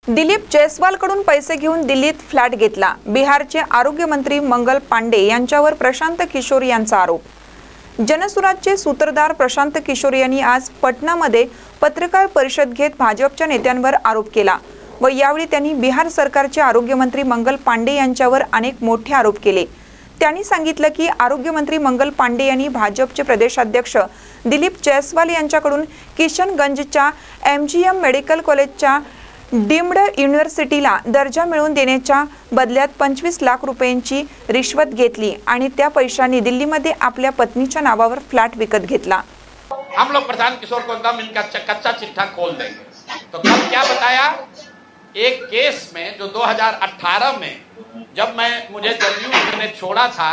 दिलीप जयस्वालकडून पैसे घेऊन दिल्लीत फ्लॅट घेतला। बिहारचे आरोग्यमंत्री मंगल पांडे यांच्यावर प्रशांत किशोर यांचा आरोप। जनसुराजचे सूत्रधार प्रशांत किशोर यांनी आज पटनामध्ये पत्रकार परिषद घेत भाजपच्या नेत्यांवर आरोप केला व यावेळी त्यांनी बिहार सरकारचे आरोग्यमंत्री मंगल पांडे यांच्यावर अनेक मोठे आरोप केले। त्यांनी सांगितलं की आरोग्यमंत्री मंगल पांडे यांनी भाजपचे प्रदेशाध्यक्ष दिलीप जयस्वाल यांच्याकडून किशनगंजच्या MGM मेडिकल कॉलेजच्या डीम्ड युनिव्हर्सिटीला दर्जा मिळवून देण्याच्या बदल्यात 25 लाख रुपयांची रिश्वत घेतली आणि त्या पैशांनी दिल्लीमध्ये आपल्या पत्नीच्या नावावर फ्लॅट विकत घेतला। हम लोग प्रशांत किशोर को एकदम इनका कच्चा चिट्ठा खोल देंगे। तो कल क्या बताया, एक केस में जो 2018 में जब मुझे जदयू ने छोड़ा था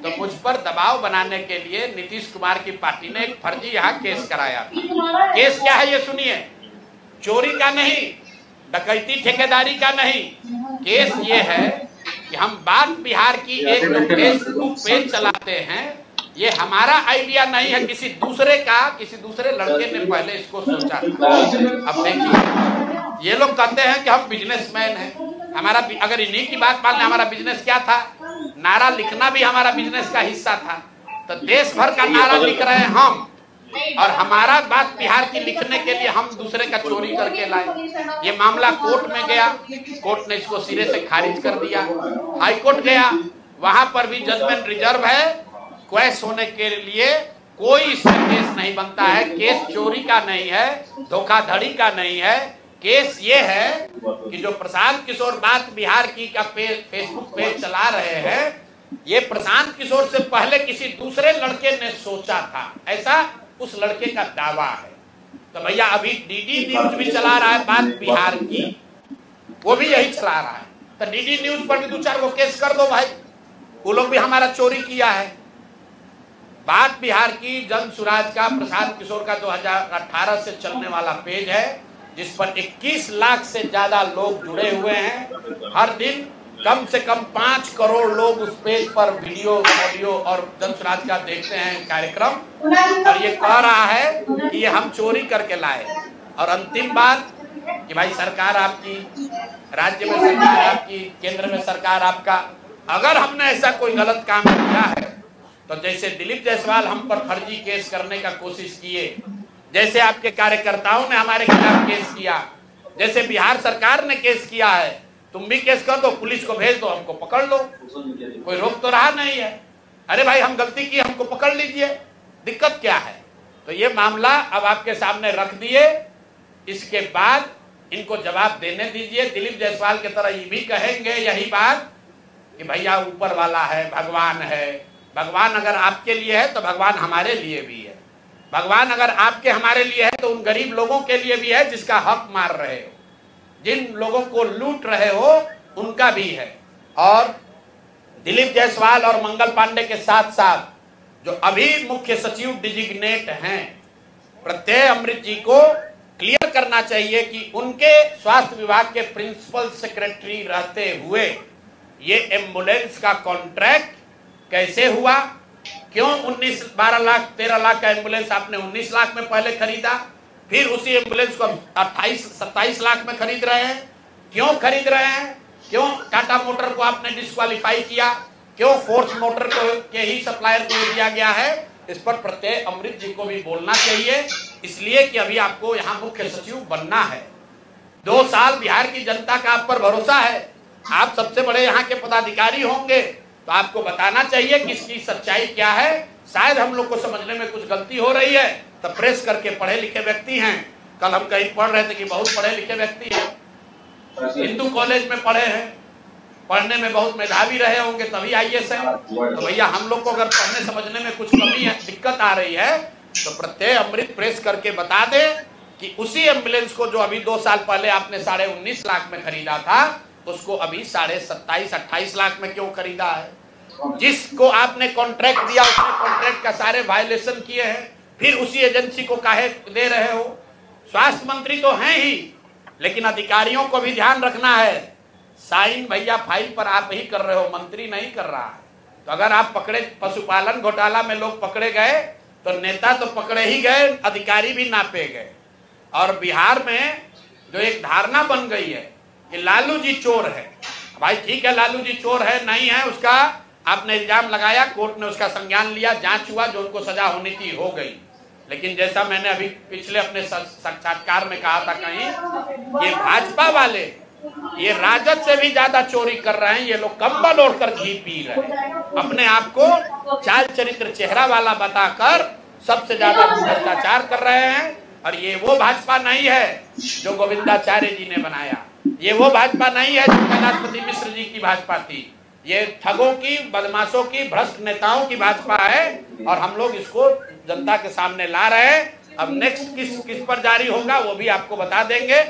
तो मुझ पर दबाव बनाने के लिए नीतीश कुमार की पार्टी ने एक फर्जी यहाँ केस कराया। केस क्या है ये सुनिए, चोरी का नहीं, डकैती ठेकेदारी का नहीं, केस ये है कि हम बात बिहार की एक जो फेसबुक पेज चलाते हैं ये हमारा आइडिया नहीं है, किसी दूसरे लड़के ने पहले इसको सोचा था। अब देखिए ये लोग कहते हैं कि हम बिजनेसमैन हैं, हमारा अगर इन्हीं की बात मान लें, हमारा बिजनेस क्या था, नारा लिखना भी हमारा बिजनेस का हिस्सा था। तो देश भर का नारा लिख रहे हैं हम, और हमारा बात बिहार की लिखने के लिए हम दूसरे का चोरी करके लाए। ये मामला कोर्ट में गया, कोर्ट ने इसको सिरे से खारिज कर दिया। हाई कोर्ट गया, वहां पर भी जजमेंट रिजर्व है, क्वेश होने के लिए कोई इसका केस नहीं बनता है। केस चोरी का नहीं है, धोखाधड़ी का नहीं है, केस ये है कि जो प्रशांत किशोर बात बिहार की का फेसबुक पेज चला रहे हैं, ये प्रशांत किशोर से पहले किसी दूसरे लड़के ने सोचा था, ऐसा उस लड़के का दावा है। तो भैया अभी डीडी न्यूज भी चला रहा है बात बिहार की, वो भी यही चला रहा है। तो डीडी न्यूज पर भी 2-4 को केस कर दो भाई, वो लोग भी हमारा चोरी किया है। बात बिहार की जन सुराज का प्रशांत किशोर का 2018 से चलने वाला पेज है, जिस पर 21 लाख से ज्यादा लोग जुड़े हुए हैं। हर दिन कम से कम 5 करोड़ लोग उस पेज पर वीडियो, ऑडियो और जन सुराज का देखते हैं कार्यक्रम, और ये कह रहा है कि ये हम चोरी करके लाए। और अंतिम बात कि भाई सरकार आपकी, राज्य में सरकार आपकी, केंद्र में सरकार आपका, अगर हमने ऐसा कोई गलत काम किया है तो जैसे दिलीप जायसवाल हम पर फर्जी केस करने का कोशिश किए, जैसे आपके कार्यकर्ताओं ने हमारे खिलाफ केस किया, जैसे बिहार सरकार ने केस किया है, तुम भी केस कर दो, पुलिस को भेज दो, हमको पकड़ लो, कोई रोक तो रहा नहीं है। अरे भाई हम गलती की, हमको पकड़ लीजिए, दिक्कत क्या है। तो ये मामला अब आपके सामने रख दिए, इसके बाद इनको जवाब देने दीजिए। दिलीप जायसवाल की तरह ये भी कहेंगे यही बात कि भैया ऊपर वाला है, भगवान है। भगवान अगर आपके लिए है तो भगवान हमारे लिए भी है। भगवान अगर आपके हमारे लिए है तो उन गरीब लोगों के लिए भी है जिसका हक मार रहे हो, जिन लोगों को लूट रहे हो उनका भी है। और दिलीप जायसवाल और मंगल पांडे के साथ साथ जो अभी मुख्य सचिव डिजिग्नेट हैं प्रत्यय अमृत जी को क्लियर करना चाहिए कि उनके स्वास्थ्य विभाग के प्रिंसिपल सेक्रेटरी रहते हुए ये एम्बुलेंस का कॉन्ट्रैक्ट कैसे हुआ, क्यों 12 लाख 13 लाख का एम्बुलेंस आपने 19 लाख में पहले खरीदा, फिर उसी एम्बुलेंस को 27 लाख में खरीद रहे हैं, क्यों खरीद रहे हैं, क्यों टाटा मोटर को आपने डिस्क्वालीफाई किया, क्यों फोर्स मोटर को के ही सप्लायर को दिया गया है, इस पर प्रत्यय अमृत जी को भी बोलना चाहिए। इसलिए कि अभी आपको यहाँ मुख्य सचिव बनना है, 2 साल बिहार की जनता का आप पर भरोसा है, आप सबसे बड़े यहाँ के पदाधिकारी होंगे, तो आपको बताना चाहिए कि इसकी सच्चाई क्या है। शायद हम लोग को समझने में कुछ गलती हो रही है, तो प्रेस करके पढ़े लिखे व्यक्ति हैं, कल हम कहीं पढ़ रहे थे कि बहुत पढ़े लिखे व्यक्ति हैं, हिंदू कॉलेज में पढ़े हैं, पढ़ने में बहुत मेधावी रहे होंगे तभी IAS है। तो भैया हम लोग को अगर पढ़ने समझने में कुछ कमी है, दिक्कत आ रही है, तो प्रत्यय अमृत प्रेस करके बता दे कि उसी एम्बुलेंस को जो अभी 2 साल पहले आपने 19.5 लाख में खरीदा था, उसको अभी 27-28 लाख में क्यों खरीदा है। जिसको आपने कॉन्ट्रैक्ट दिया उसने कॉन्ट्रैक्ट का सारे वायलेशन किए हैं, फिर उसी एजेंसी को काहे दे रहे हो। स्वास्थ्य मंत्री तो हैं ही, लेकिन अधिकारियों को भी ध्यान रखना है। साइन भैया फाइल पर आप ही कर रहे हो, मंत्री नहीं कर रहा है। तो अगर आप पकड़े, पशुपालन घोटाला में लोग पकड़े गए तो नेता तो पकड़े ही गए, अधिकारी भी नापे गए। और बिहार में जो एक धारणा बन गई है कि लालू जी चोर है। भाई ठीक है, लालू जी चोर है नहीं है उसका आपने इल्जाम लगाया, कोर्ट ने उसका संज्ञान लिया, जांच हुआ, जो उनको सजा होनी थी हो गई। लेकिन जैसा मैंने अभी पिछले अपने साक्षात्कार में कहा था कहीं, ये भाजपा वाले ये राजद से भी ज्यादा चोरी कर रहे हैं। ये लोग कंबल ओढ़कर घी पी रहे हैं, अपने आप को चाल चरित्र चेहरा वाला बताकर सबसे ज्यादा भ्रष्टाचार कर रहे हैं। और ये वो भाजपा नहीं है जो गोविंदाचार्य जी ने बनाया, ये वो भाजपा नहीं है जो कैलाशपति मिश्र जी की भाजपा थी। ये ठगों की, बदमाशों की, भ्रष्ट नेताओं की भाजपा है और हम लोग इसको जनता के सामने ला रहे हैं। अब नेक्स्ट किस पर जारी होगा वो भी आपको बता देंगे।